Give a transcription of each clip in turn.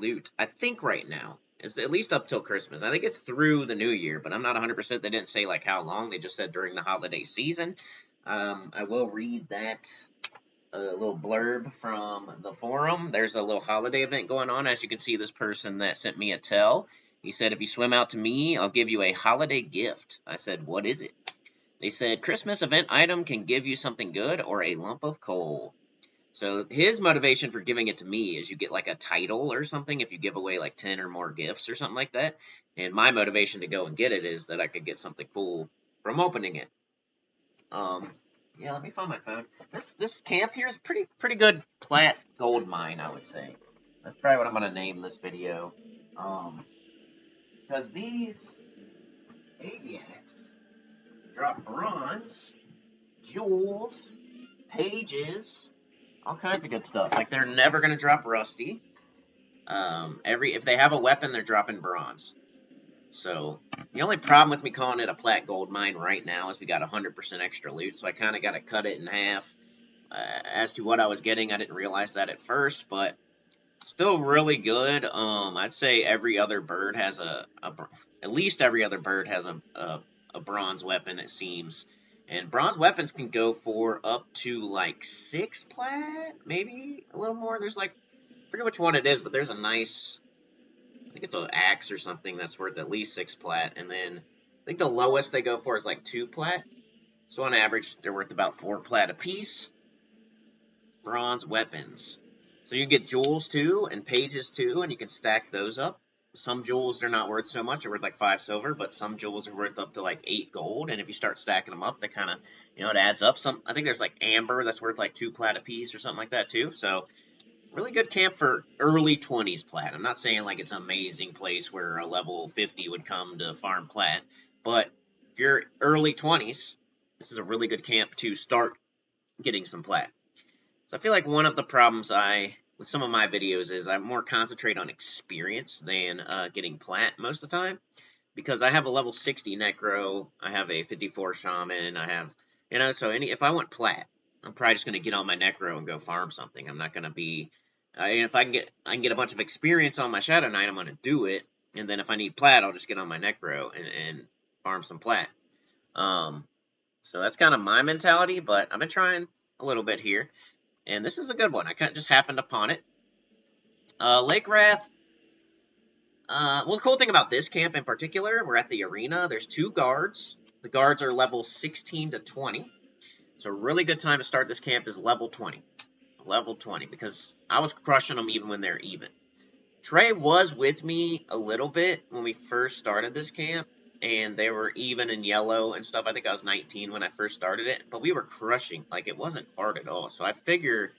loot, I think right now, is at least up till Christmas. I think it's through the new year, but I'm not 100%. They didn't say like how long. They just said during the holiday season. I will read that little blurb from the forum. There's a little holiday event going on. As you can see, this person that sent me a tell, he said, if you swim out to me, I'll give you a holiday gift. I said, what is it? They said, Christmas event item can give you something good or a lump of coal. So his motivation for giving it to me is you get like a title or something if you give away like 10 or more gifts or something like that. And my motivation to go and get it is that I could get something cool from opening it. Um, yeah, let me find my phone. This camp here is pretty good plat gold mine, I would say. That's probably what I'm gonna name this video. Because these aviacs drop bronze, jewels, pages, all kinds of good stuff. Like they're never gonna drop rusty. If they have a weapon, they're dropping bronze. So the only problem with me calling it a plat gold mine right now is we got 100% extra loot, so I kind of got to cut it in half. As to what I was getting, I didn't realize that at first, but still really good. I'd say every other bird has at least every other bird has a bronze weapon, it seems. And bronze weapons can go for up to like 6 plat, maybe a little more. There's like, I forget which one it is, but there's a nice, I think it's an axe or something that's worth at least 6 plat, and then I think the lowest they go for is like 2 plat. So on average, they're worth about 4 plat apiece. Bronze weapons. So you get jewels too, and pages too, and you can stack those up. Some jewels, they're not worth so much, they're worth like 5 silver, but some jewels are worth up to like 8 gold, and if you start stacking them up, they kind of, it adds up. I think there's like amber that's worth like 2 plat apiece or something like that too, so really good camp for early 20s plat. I'm not saying like it's an amazing place where a level 50 would come to farm plat, but if you're early 20s, this is a really good camp to start getting some plat. So I feel like one of the problems with some of my videos is I more concentrate on experience than getting plat most of the time, because I have a level 60 necro, I have a 54 shaman, I have, so if I want plat, I'm probably just going to get on my necro and go farm something. I'm not going to be, if I can get a bunch of experience on my shadow knight, I'm going to do it, and then if I need plat, I'll just get on my necro and farm some plat. So that's kind of my mentality, but I've been trying a little bit here, and this is a good one. I kind of just happened upon it. Lake Wrath. Well, the cool thing about this camp in particular, we're at the arena. There's 2 guards. The guards are level 16 to 20. So a really good time to start this camp is level 20. Level 20, because I was crushing them even when they're even. Trey was with me a little bit when we first started this camp, and they were even in yellow and stuff. I think I was 19 when I first started it, but we were crushing. Like, it wasn't hard at all. So I figure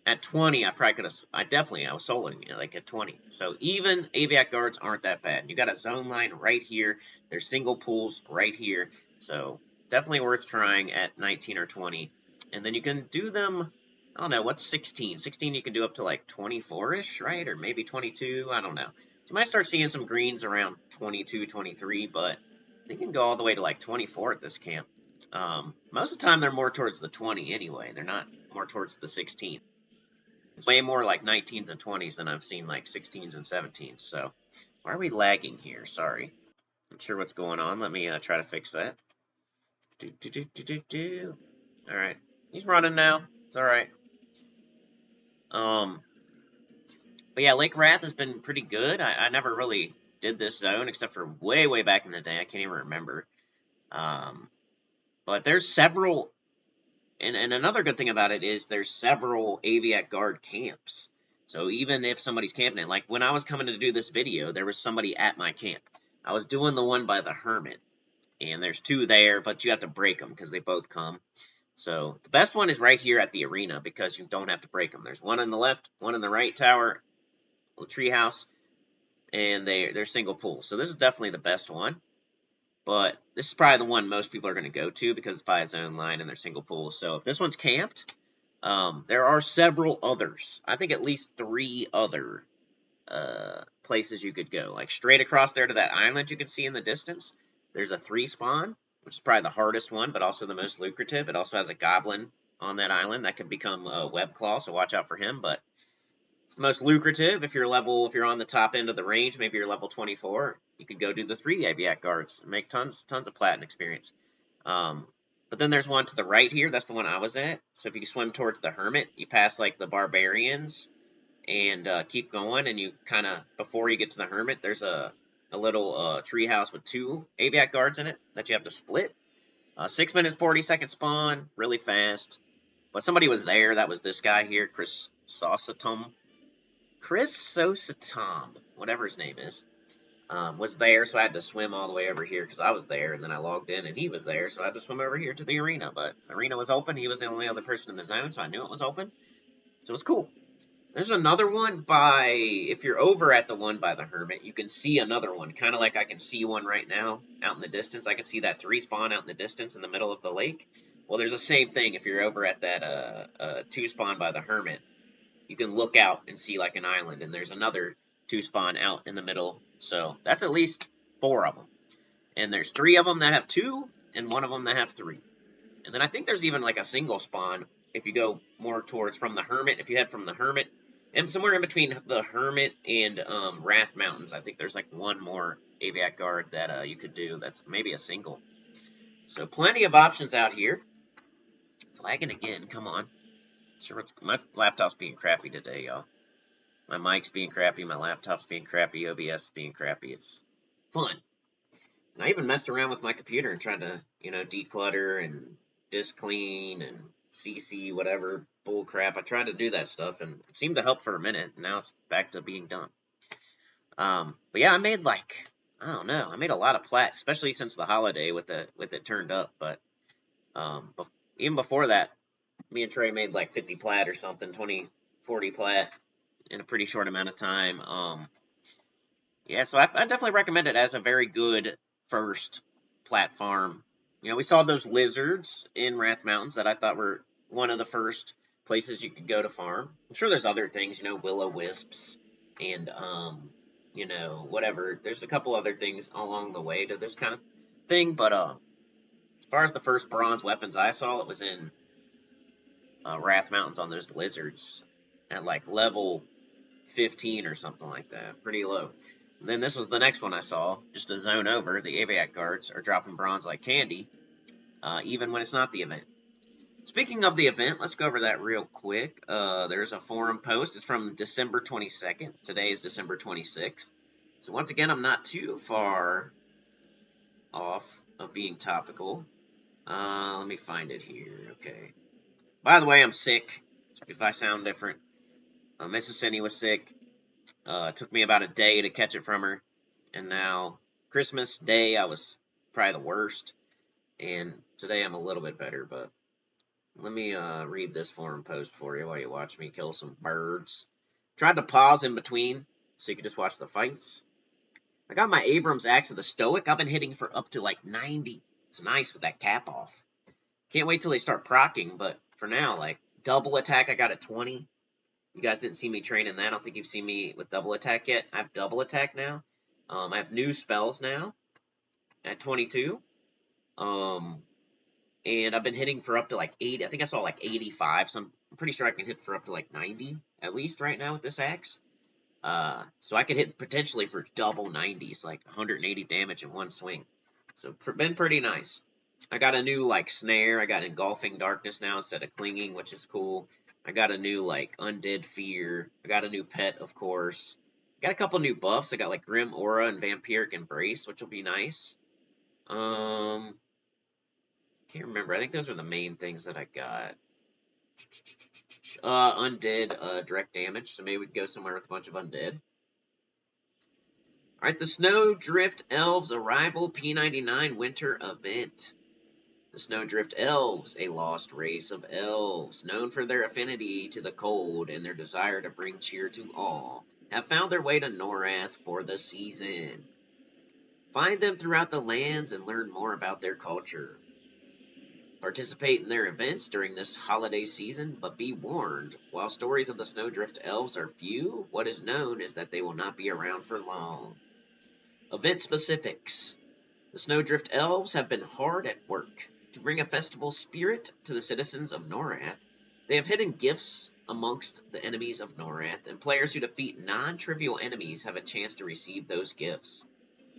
at 20, I was soloing like at 20. So even Aviac guards aren't that bad. You got a zone line right here. There's single pools right here. So definitely worth trying at 19 or 20. And then you can do them, I don't know, what's 16? 16 you can do up to like 24-ish, right? Or maybe 22, I don't know. So you might start seeing some greens around 22, 23, but they can go all the way to like 24 at this camp. Most of the time they're more towards the 20 anyway. They're not more towards the 16. It's way more like 19s and 20s than I've seen like 16s and 17s. So why are we lagging here? Sorry. Not sure what's going on. Let me try to fix that. All right. He's running now. It's all right. But yeah, Lake Wrath has been pretty good. I never really did this zone except for way back in the day. I can't even remember. But there's several. And another good thing about it is there's several Aviac guard camps. So even if somebody's camping it, like when I was coming to do this video, there was somebody at my camp. I was doing the one by the Hermit, and there's 2 there, but you have to break them because they both come. So the best one is right here at the arena because you don't have to break them. There's one on the left, one in the right tower, the treehouse, and they're single pools. So this is definitely the best one. But this is probably the one most people are going to go to because it's by a zone line and they're single pools. So if this one's camped, there are several others. I think at least 3 other places you could go. Like straight across there to that island you can see in the distance, there's a 3 spawn, which is probably the hardest one, but also the most lucrative. It also has a goblin on that island that can become a web claw, so watch out for him. But It's the most lucrative if you're on the top end of the range, maybe you're level 24. You could go do the 3 Aviac guards and make tons of platinum experience. But then there's one to the right here. That's the one I was at. So if you swim towards the Hermit, you pass like the Barbarians and keep going. And you kind of, before you get to the Hermit, there's a little tree house with 2 Aviac guards in it that you have to split. 6 minutes, 40-second spawn, really fast. But somebody was there. That was this guy here, Chris Sosatom, whatever his name is. Was there, so I had to swim all the way over here because I was there, and then I logged in and he was there, so I had to swim over here to the arena. But the arena was open. He was the only other person in the zone, so I knew it was open. So it was cool. There's another one if you're over at the one by the Hermit, you can see another one, kind of like I can see one right now out in the distance. I can see that 3 spawn out in the distance in the middle of the lake. Well, there's the same thing if you're over at that 2 spawn by the Hermit. You can look out and see like an island, and there's another 2 spawn out in the middle. So that's at least 4 of them. And there's 3 of them that have 2, and 1 of them that have 3. And then I think there's even like a single spawn if you go more towards from the Hermit. If you head from the Hermit, and somewhere in between the Hermit and Wrath Mountains, I think there's like 1 more Aviac guard that you could do. That's maybe a single. So plenty of options out here. It's lagging again. Come on. Sure, my laptop's being crappy today, y'all. My mic's being crappy, my laptop's being crappy, OBS is being crappy. It's fun. And I even messed around with my computer and tried to, declutter and disk clean and CC, whatever bull crap. I tried to do that stuff, and it seemed to help for a minute, and now it's back to being done. But yeah, I made I made a lot of plat, especially since the holiday with it turned up. But even before that, me and Trey made like 50 plat or something, 20, 40 plat in a pretty short amount of time. Yeah, so I definitely recommend it as a very good first plat farm. We saw those lizards in Wrath Mountains that I thought were one of the first places you could go to farm. I'm sure there's other things, will-o-wisps and, whatever. There's a couple other things along the way to this kind of thing, but as far as the first bronze weapons I saw, it was in Wrath Mountains on those lizards at like level 15 or something like that. Pretty low. And then this was the next one I saw, just a zone over. The Aviac guards are dropping bronze like candy, even when it's not the event. Speaking of the event, let's go over that real quick. There's a forum post. It's from December 22nd. Today is December 26th. So once again, I'm not too far off of being topical. Let me find it here. Okay. By the way, I'm sick. If I sound different. Mrs. Cindy was sick. It took me about a day to catch it from her. And now, Christmas Day, I was probably the worst. And today I'm a little bit better, but let me read this forum post for you while you watch me kill some birds. Tried to pause in between so you could just watch the fights. I got my Abrams axe of the Stoic. I've been hitting for up to like 90. It's nice with that cap off. Can't wait till they start procking, but for now, like, double attack, I got at 20. You guys didn't see me training that. I don't think you've seen me with double attack yet. I have double attack now. I have new spells now at 22. And I've been hitting for up to like 80. I think I saw like 85, so I'm pretty sure I can hit for up to like 90 at least right now with this axe. So I could hit potentially for double 90s, like 180 damage in one swing. So been pretty nice. I got a new like snare. I got engulfing darkness now instead of clinging, which is cool. I got a new like undead fear. I got a new pet, of course. Got a couple new buffs. I got like grim aura and vampiric embrace, which will be nice. Can't remember. I think those were the main things that I got. Undead direct damage, so maybe we'd go somewhere with a bunch of undead. Alright, the Snowdrift Elves Arrival P99 Winter Event. The Snowdrift Elves, a lost race of elves, known for their affinity to the cold and their desire to bring cheer to all, have found their way to Norath for the season. Find them throughout the lands and learn more about their culture. Participate in their events during this holiday season, but be warned, while stories of the Snowdrift Elves are few, what is known is that they will not be around for long. Event specifics. The Snowdrift Elves have been hard at work to bring a festival spirit to the citizens of Norath. They have hidden gifts amongst the enemies of Norath, and players who defeat non-trivial enemies have a chance to receive those gifts.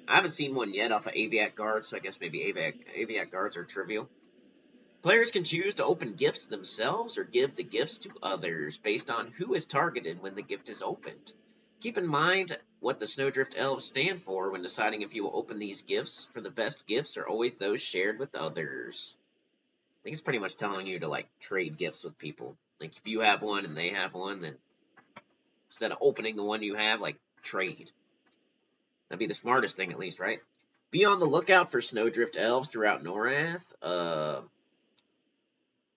I haven't seen one yet off of Aviac Guards, so I guess maybe Aviac Guards are trivial. Players can choose to open gifts themselves or give the gifts to others based on who is targeted when the gift is opened. Keep in mind what the Snowdrift Elves stand for when deciding if you will open these gifts, for the best gifts are always those shared with others. I think it's pretty much telling you to, like, trade gifts with people. Like, if you have one and they have one, then instead of opening the one you have, like, trade. That'd be the smartest thing, at least, right? Be on the lookout for Snowdrift Elves throughout Norath.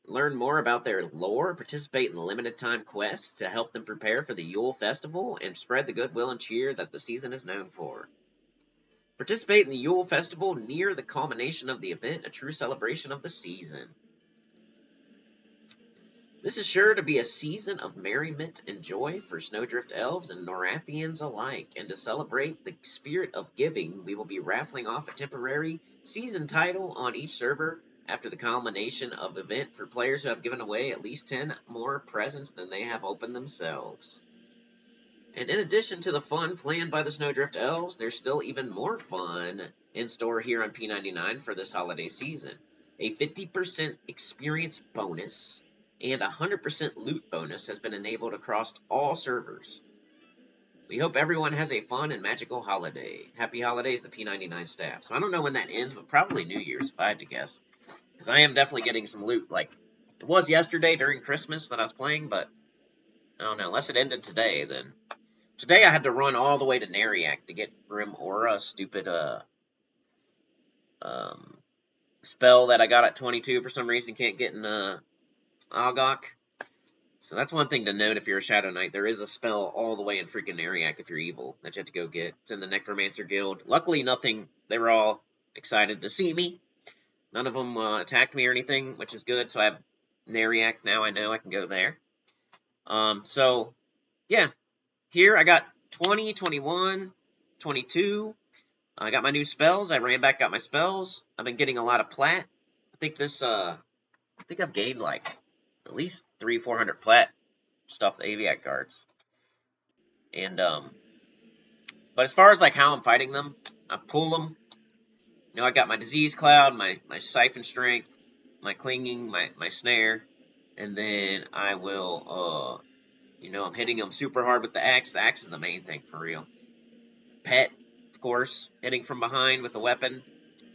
Learn more about their lore, participate in limited-time quests to help them prepare for the Yule Festival, and spread the goodwill and cheer that the season is known for. Participate in the Yule Festival near the culmination of the event, a true celebration of the season. This is sure to be a season of merriment and joy for Snowdrift Elves and Norathians alike, and to celebrate the spirit of giving, we will be raffling off a temporary season title on each server after the culmination of event for players who have given away at least 10 more presents than they have opened themselves. And in addition to the fun planned by the Snowdrift Elves, there's still even more fun in store here on P99 for this holiday season. A 50% experience bonus and a 100% loot bonus has been enabled across all servers. We hope everyone has a fun and magical holiday. Happy holidays, the P99 staff. So I don't know when that ends, but probably New Year's, if I had to guess. Because I am definitely getting some loot. Like, it was yesterday during Christmas that I was playing, but I don't know. Unless it ended today, then. Today I had to run all the way to Neriak to get Grim Aura, stupid spell that I got at 22 for some reason. Can't get in Agok. So that's one thing to note if you're a Shadow Knight. There is a spell all the way in freaking Neriak if you're evil that you have to go get. It's in the Necromancer Guild. Luckily, nothing. They were all excited to see me. None of them attacked me or anything, which is good. So I have Neriak now. I know I can go there. So, yeah. Here I got 20, 21, 22. I got my new spells. I ran back, got my spells. I've been getting a lot of plat. I think I've gained like at least 300-400 plat stuff, the Aviac guards. And, but as far as like how I'm fighting them, I pull them. You know, I got my Disease Cloud, my Siphon Strength, my Clinging, my Snare, and then I will, you know, I'm hitting them super hard with the axe. The axe is the main thing for real. Pet, of course, hitting from behind with the weapon,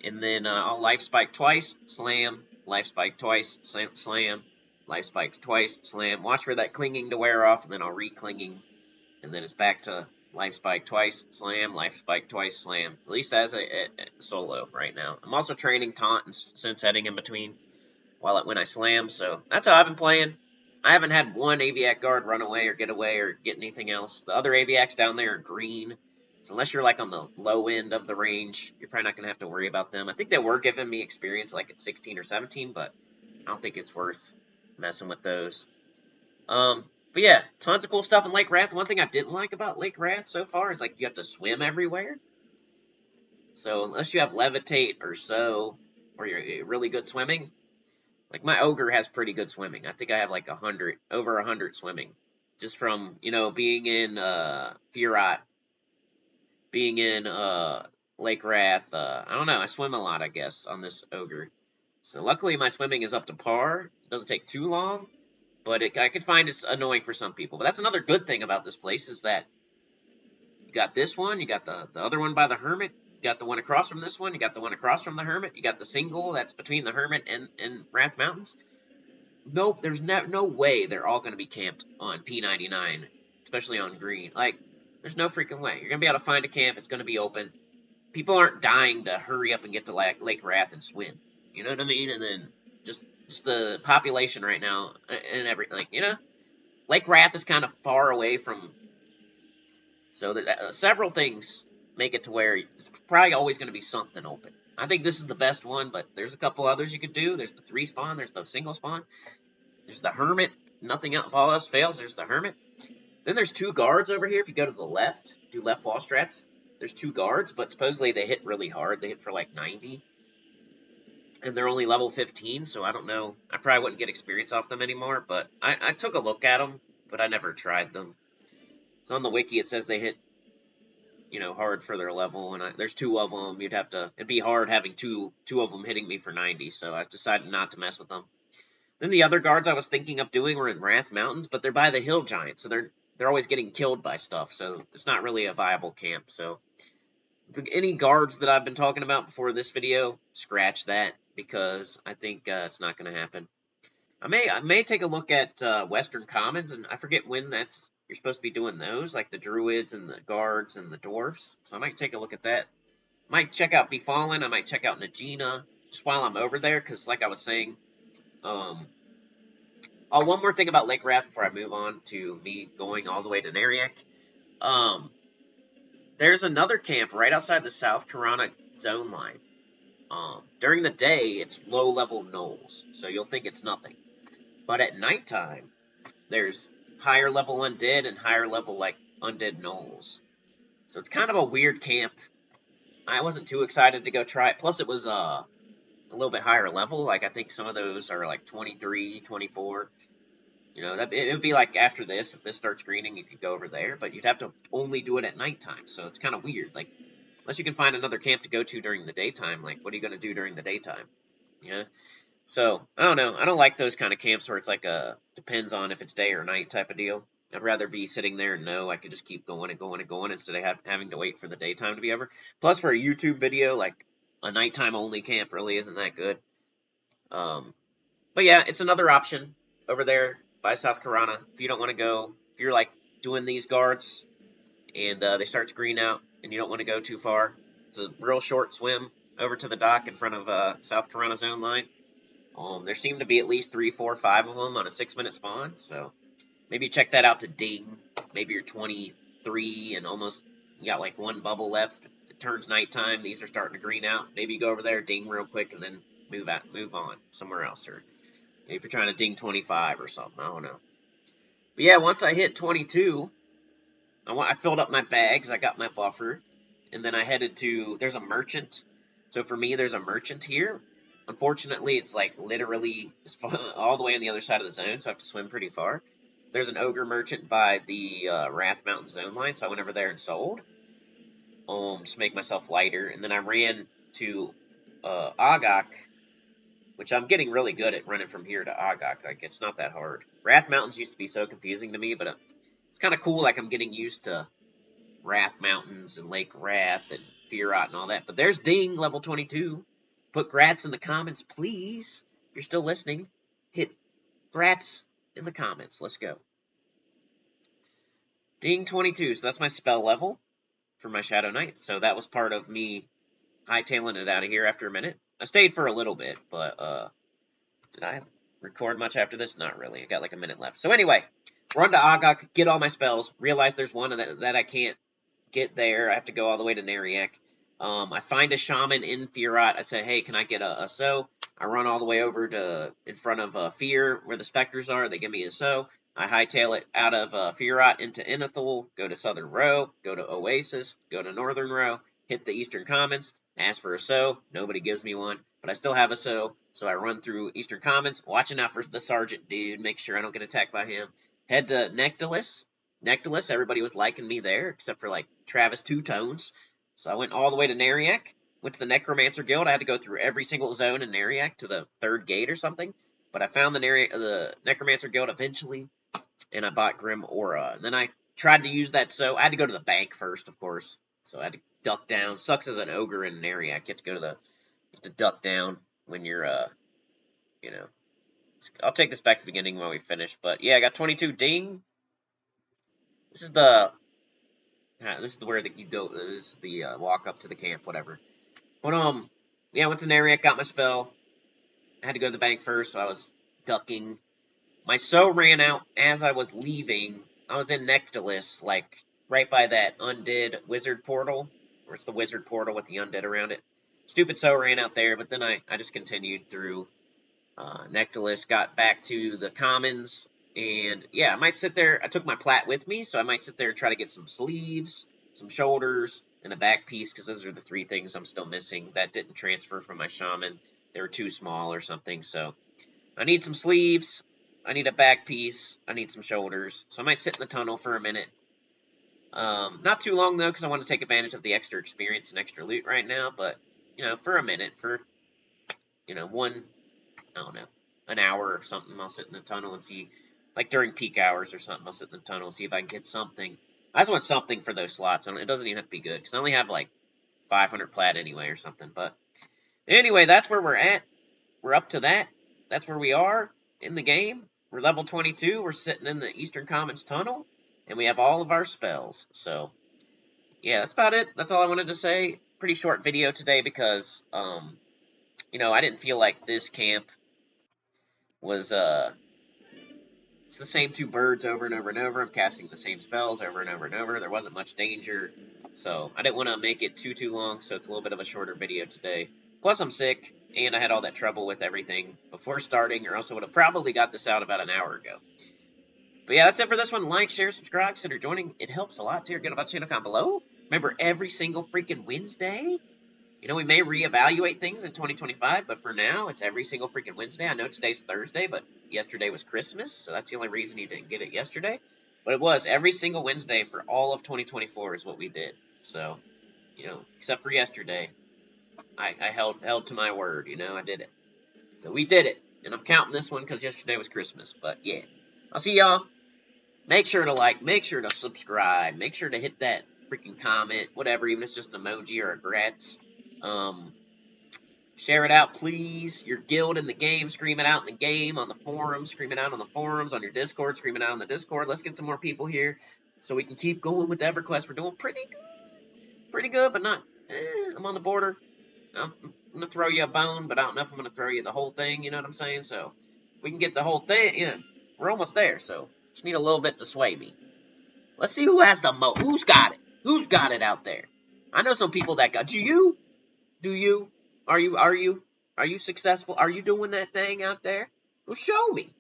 and then I'll Life Spike twice, slam, Life Spike twice, slam, Life Spikes twice, slam. Watch for that Clinging to wear off, and then I'll re-Clinging, and then it's back to Life Spike twice, slam, Life Spike twice, slam. At least as a solo right now. I'm also training Taunt and Sense Heading in between when I slam, so that's how I've been playing. I haven't had one Aviac guard run away or get away or get anything else. The other Aviacs down there are green, so unless you're like on the low end of the range, you're probably not going to have to worry about them. I think they were giving me experience like at 16 or 17, but I don't think it's worth messing with those. But yeah, tons of cool stuff in Lake Wrath. One thing I didn't like about Lake Wrath so far is like you have to swim everywhere. So unless you have Levitate or so, or you're really good swimming, like my Ogre has pretty good swimming. I think I have like over 100 swimming. Just from, you know, being in Firat, being in Lake Wrath. I don't know, I swim a lot, I guess, on this Ogre. So luckily my swimming is up to par. It doesn't take too long. But I could find it's annoying for some people. But that's another good thing about this place is that you got this one, you got the other one by the Hermit, you got the one across from this one, you got the one across from the Hermit, you got the single that's between the Hermit and Wrath Mountains. Nope, there's no way they're all going to be camped on P99, especially on green. Like, there's no freaking way. You're going to be able to find a camp, it's going to be open. People aren't dying to hurry up and get to Lake Wrath and swim. You know what I mean? And then just the population right now and everything, like, you know, Lake Wrath is kind of far away from, so that several things make it to where it's probably always going to be something open. I think this is the best one, but there's a couple others you could do. There's the 3 spawn, there's the single spawn, there's the Hermit, nothing else, if all else fails, there's the Hermit. Then there's 2 guards over here. If you go to the left, do left wall strats, there's 2 guards, but supposedly they hit really hard. They hit for like 90. and they're only level 15, so I don't know. I probably wouldn't get experience off them anymore, but I took a look at them, but I never tried them. So on the wiki it says they hit, hard for their level, and there's 2 of them. It'd be hard having two of them hitting me for 90, so I decided not to mess with them. Then the other guards I was thinking of doing were in Wrath Mountains, but they're by the Hill Giant, so they're always getting killed by stuff, so it's not really a viable camp. So any guards that I've been talking about before this video, scratch that, because I think it's not going to happen. I may take a look at Western Commons, and I forget when you're supposed to be doing those, like the Druids and the Guards and the Dwarfs. So I might take a look at that. Might check out Befallen. I might check out Najina just while I'm over there, because like I was saying, oh, one more thing about Lake Wrath before I move on to me going all the way to Nariak. There's another camp right outside the South Karana zone line. During the day, it's low-level gnolls, so you'll think it's nothing. But at nighttime, there's higher-level undead and higher-level, undead gnolls. So it's kind of a weird camp. I wasn't too excited to go try it. Plus, it was a little bit higher level. I think some of those are 23, 24. It would be like after this, if this starts greening, you could go over there. But you'd have to only do it at nighttime. So it's kind of weird. Unless you can find another camp to go to during the daytime, what are you going to do during the daytime? So, I don't know. I don't like those kind of camps where it's depends on if it's day or night type of deal. I'd rather be sitting there and know I could just keep going and going and going instead of having to wait for the daytime to be over. Plus, for a YouTube video, a nighttime only camp really isn't that good. But yeah, it's another option over there by South Karana. If you don't want to go, if you're doing these guards and they start to green out and you don't want to go too far, it's a real short swim over to the dock in front of South Karana zone line. There seem to be at least 3, 4, 5 of them on a 6-minute spawn, so maybe check that out to ding. Maybe you're 23 and you got 1 bubble left. It turns nighttime. These are starting to green out. Maybe you go over there, ding real quick, and then move on somewhere else. Or maybe if you're trying to ding 25 or something, I don't know. But yeah, once I hit 22, I filled up my bags. I got my buffer, and then I headed to. There's a merchant. So for me, there's a merchant here. Unfortunately, it's literally all the way on the other side of the zone, so I have to swim pretty far. There's an ogre merchant by the Wrath Mountain zone line, so I went over there and sold. Just to make myself lighter. And then I ran to Agok, which I'm getting really good at running from here to Agok. It's not that hard. Wrath Mountains used to be so confusing to me, but it's kind of cool. I'm getting used to Wrath Mountains and Lake Wrath and Firot and all that. But there's Ding, level 22. Put grats in the comments, please. If you're still listening, hit grats in the comments. Let's go. Ding 22. So that's my spell level for my Shadow Knight. So that was part of me hightailing it out of here after a minute. I stayed for a little bit, but did I record much after this? Not really. I got a minute left. So anyway, run to Agok, get all my spells. Realize there's one that I can't get there. I have to go all the way to Nariak. I find a shaman in Firot. I say, hey, can I get a so? I run all the way over to in front of Fear, where the specters are. They give me a so. I hightail it out of Firot into Inethul, go to Southern Row, go to Oasis, go to Northern Row, hit the Eastern Commons, ask for a so. Nobody gives me one, but I still have a so. So I run through Eastern Commons, watching out for the Sergeant dude, make sure I don't get attacked by him. Head to Nectalis. Nectalis, everybody was liking me there, except for Travis Two Tones. So I went all the way to Nariak, went to the Necromancer Guild. I had to go through every single zone in Nariak to the 3rd gate or something. But I found the Necromancer Guild eventually, and I bought Grim Aura. And then I tried to use that so. I had to go to the bank first, of course. So I had to duck down. Sucks as an ogre in Nariak. You have to duck down when you're, I'll take this back to the beginning when we finish. But yeah, I got 22 ding. This is where you go. This is the walk up to the camp, whatever. But yeah, I went to Nariak, got my spell. I had to go to the bank first, so I was ducking. My so ran out as I was leaving. I was in Nectalis, right by that undead wizard portal, or it's the wizard portal with the undead around it. Stupid so ran out there, but then I just continued through Nectalis, got back to the commons. And yeah, I might sit there. I took my plat with me, so I might sit there and try to get some sleeves, some shoulders, and a back piece, because those are the 3 things I'm still missing that didn't transfer from my shaman. they were too small or something. So I need some sleeves. I need a back piece. I need some shoulders. So I might sit in the tunnel for a minute. Not too long, though, because I want to take advantage of the extra experience and extra loot right now. But, for a minute, for, one, I don't know, an hour or something, I'll sit in the tunnel and see, like during peak hours or something, I'll sit in the tunnel and see if I can get something. I just want something for those slots. It doesn't even have to be good, because I only have, like, 500 plat anyway or something. But anyway, that's where we're at. We're up to that. That's where we are in the game. We're level 22. We're sitting in the Eastern Commons tunnel. And we have all of our spells. So, yeah, that's about it. That's all I wanted to say. Pretty short video today because, I didn't feel like this camp was, it's the same two birds over and over and over. I'm casting the same spells over and over and over. There wasn't much danger. So, I didn't want to make it too long, so it's a little bit of a shorter video today. Plus, I'm sick, and I had all that trouble with everything before starting, or else I would have probably got this out about an hour ago. But yeah, that's it for this one. Like, share, subscribe, consider joining. It helps a lot, too. Get about the channel comment below. Remember, every single freaking Wednesday. We may reevaluate things in 2025, but for now, it's every single freaking Wednesday. I know today's Thursday, but yesterday was Christmas, so that's the only reason you didn't get it yesterday. But it was every single Wednesday for all of 2024 is what we did. So, except for yesterday, I held to my word, I did it. So we did it, and I'm counting this one because yesterday was Christmas, but yeah. I'll see y'all. Make sure to like, make sure to subscribe, make sure to hit that freaking comment, whatever, even if it's just an emoji or a grats. Share it out, please. Your guild in the game, scream it out in the game, on the forums, scream it out on the forums, on your Discord, scream it out on the Discord. Let's get some more people here so we can keep going with EverQuest. We're doing pretty good, but not, I'm on the border. I'm going to throw you a bone, but I don't know if I'm going to throw you the whole thing, you know what I'm saying? So, we can get the whole thing, we're almost there, so just need a little bit to sway me. Let's see who has the most. Who's got it? Who's got it out there? I know some people that got. Do you? Are you successful? Are you doing that thing out there? Well, show me.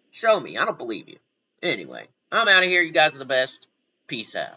I don't believe you. Anyway, I'm out of here. You guys are the best. Peace out.